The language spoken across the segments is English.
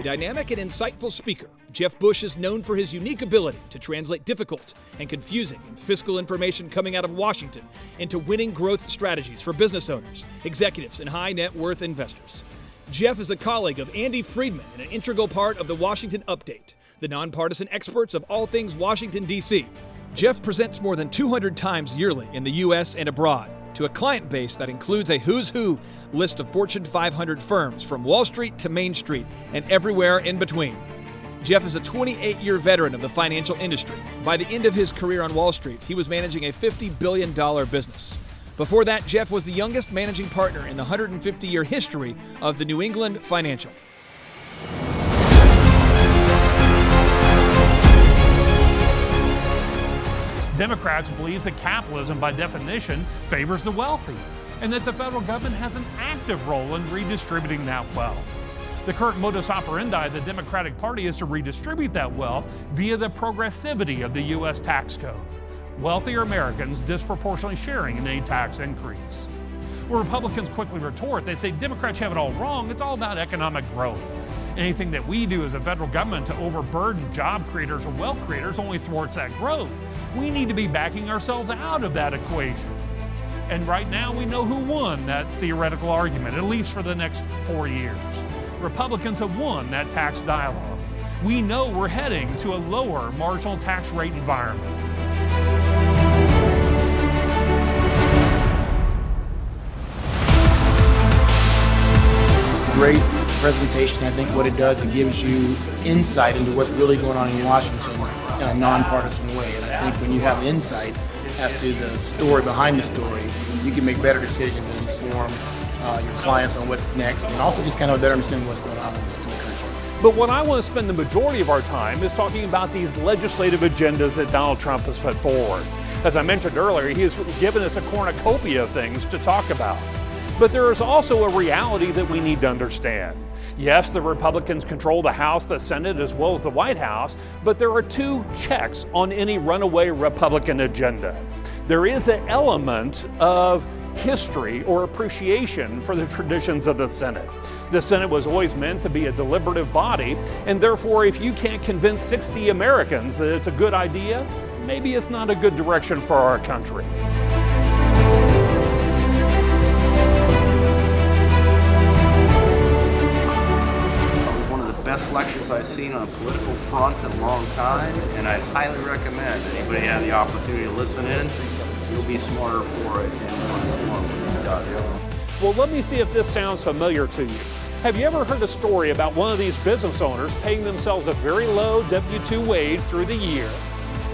A dynamic and insightful speaker, Jeff Bush is known for his unique ability to translate difficult and confusing and fiscal information coming out of Washington into winning growth strategies for business owners, executives, and high net worth investors. Jeff is a colleague of Andy Friedman and an integral part of the Washington Update, the nonpartisan experts of all things Washington, D.C. Jeff presents more than 200 times yearly in the U.S. and abroad to a client base that includes a who's who list of Fortune 500 firms from Wall Street to Main Street and everywhere in between. Jeff is a 28-year veteran of the financial industry. By the end of his career on Wall Street, he was managing a $50 billion business. Before that, Jeff was the youngest managing partner in the 150-year history of the New England Financial. Democrats believe that capitalism, by definition, favors the wealthy, and that the federal government has an active role in redistributing that wealth. The current modus operandi of the Democratic Party is to redistribute that wealth via the progressivity of the U.S. tax code. Wealthier Americans disproportionately sharing in any tax increase. Where Republicans quickly retort, they say Democrats have it all wrong, it's all about economic growth. Anything that we do as a federal government to overburden job creators or wealth creators only thwarts that growth. We need to be backing ourselves out of that equation. And right now we know who won that theoretical argument, at least for the next 4 years. Republicans have won that tax dialogue. We know we're heading to a lower marginal tax rate environment. Great presentation. I think what it does, it gives you insight into what's really going on in Washington in a nonpartisan way. And I think when you have insight as to the story behind the story, you can make better decisions and inform your clients on what's next, and also just kind of better understand what's going on in the country. But what I want to spend the majority of our time is talking about these legislative agendas that Donald Trump has put forward. As I mentioned earlier, he has given us a cornucopia of things to talk about. But there is also a reality that we need to understand. Yes, the Republicans control the House, the Senate, as well as the White House, but there are two checks on any runaway Republican agenda. There is an element of history or appreciation for the traditions of the Senate. The Senate was always meant to be a deliberative body, and therefore if you can't convince 60 Americans that it's a good idea, maybe it's not a good direction for our country. Best lectures I've seen on a political front in a long time, and I'd highly recommend anybody have the opportunity to listen in. You'll be smarter for it and more informed when you're done. Well, let me see if this sounds familiar to you. Have you ever heard a story about one of these business owners paying themselves a very low W-2 wage through the year?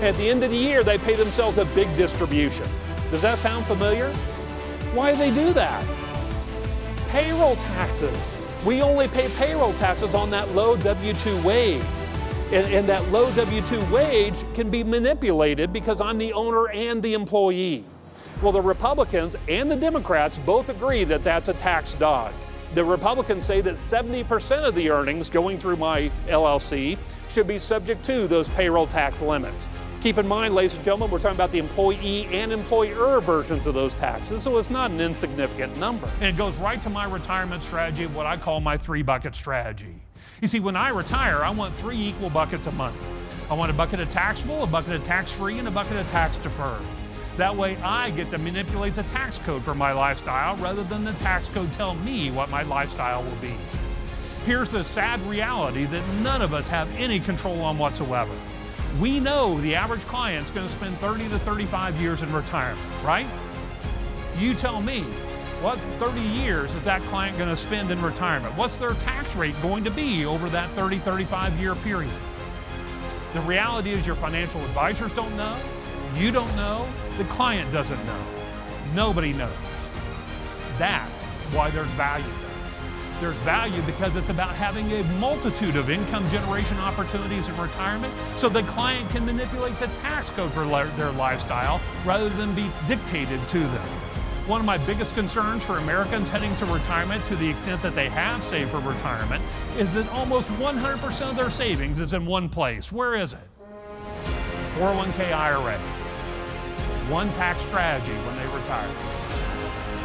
At the end of the year, they pay themselves a big distribution. Does that sound familiar? Why do they do that? Payroll taxes. We only pay payroll taxes on that low W-2 wage. And that low W-2 wage can be manipulated because I'm the owner and the employee. Well, the Republicans and the Democrats both agree that that's a tax dodge. The Republicans say that 70% of the earnings going through my LLC should be subject to those payroll tax limits. Keep in mind, ladies and gentlemen, we're talking about the employee and employer versions of those taxes, so it's not an insignificant number. And it goes right to my retirement strategy, what I call my 3-bucket strategy. You see, when I retire, I want 3 equal buckets of money. I want a bucket of taxable, a bucket of tax-free, and a bucket of tax-deferred. That way I get to manipulate the tax code for my lifestyle rather than the tax code tell me what my lifestyle will be. Here's the sad reality that none of us have any control on whatsoever. We know the average client's going to spend 30 to 35 years in retirement, right? You tell me, what 30 years is that client going to spend in retirement? What's their tax rate going to be over that 30, 35 year period? The reality is your financial advisors don't know, you don't know, the client doesn't know. Nobody knows. That's why there's value there. There's value because it's about having a multitude of income generation opportunities in retirement so the client can manipulate the tax code for their lifestyle rather than be dictated to them. One of my biggest concerns for Americans heading to retirement, to the extent that they have saved for retirement, is that almost 100% of their savings is in one place. Where is it? 401k IRA. One tax strategy when they retire.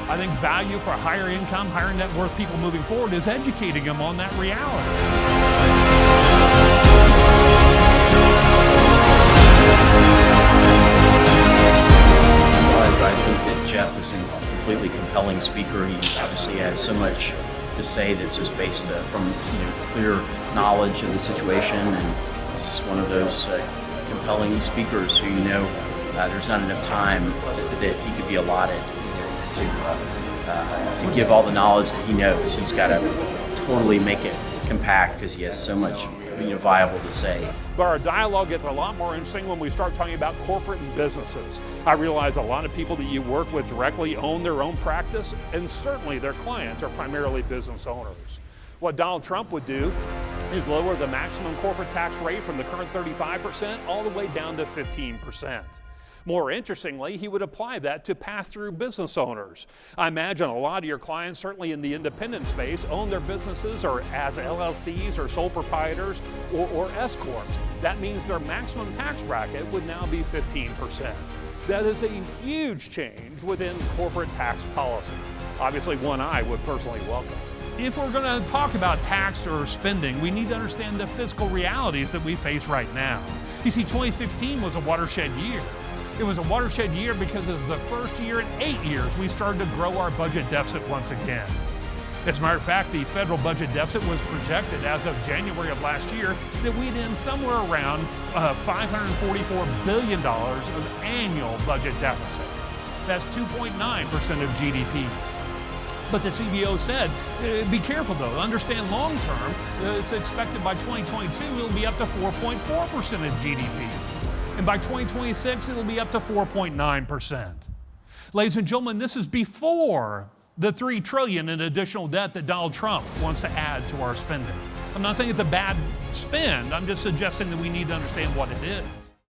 I think value for higher income, higher net worth people moving forward is educating them on that reality. I think that Jeff is a completely compelling speaker. He obviously has so much to say that's just based from clear knowledge of the situation, and he's just one of those compelling speakers who there's not enough time that he could be allotted to give all the knowledge that he knows. He's got to totally make it compact because he has so much viable to say. But our dialogue gets a lot more interesting when we start talking about corporate and businesses. I realize a lot of people that you work with directly own their own practice, and certainly their clients are primarily business owners. What Donald Trump would do is lower the maximum corporate tax rate from the current 35% all the way down to 15%. More interestingly, he would apply that to pass-through business owners. I imagine a lot of your clients, certainly in the independent space, own their businesses or as LLCs or sole proprietors or S-corps. That means their maximum tax bracket would now be 15%. That is a huge change within corporate tax policy. Obviously, one I would personally welcome. If we're going to talk about tax or spending, we need to understand the fiscal realities that we face right now. You see, 2016 was a watershed year. It was a watershed year because it was the first year in 8 years we started to grow our budget deficit once again. As a matter of fact, the federal budget deficit was projected as of January of last year that we'd end somewhere around $544 billion of annual budget deficit. That's 2.9% of GDP. But the CBO said, be careful though, understand long term, it's expected by 2022 it'll be up to 4.4% of GDP. And by 2026, it'll be up to 4.9%. Ladies and gentlemen, this is before the $3 trillion in additional debt that Donald Trump wants to add to our spending. I'm not saying it's a bad spend, I'm just suggesting that we need to understand what it is.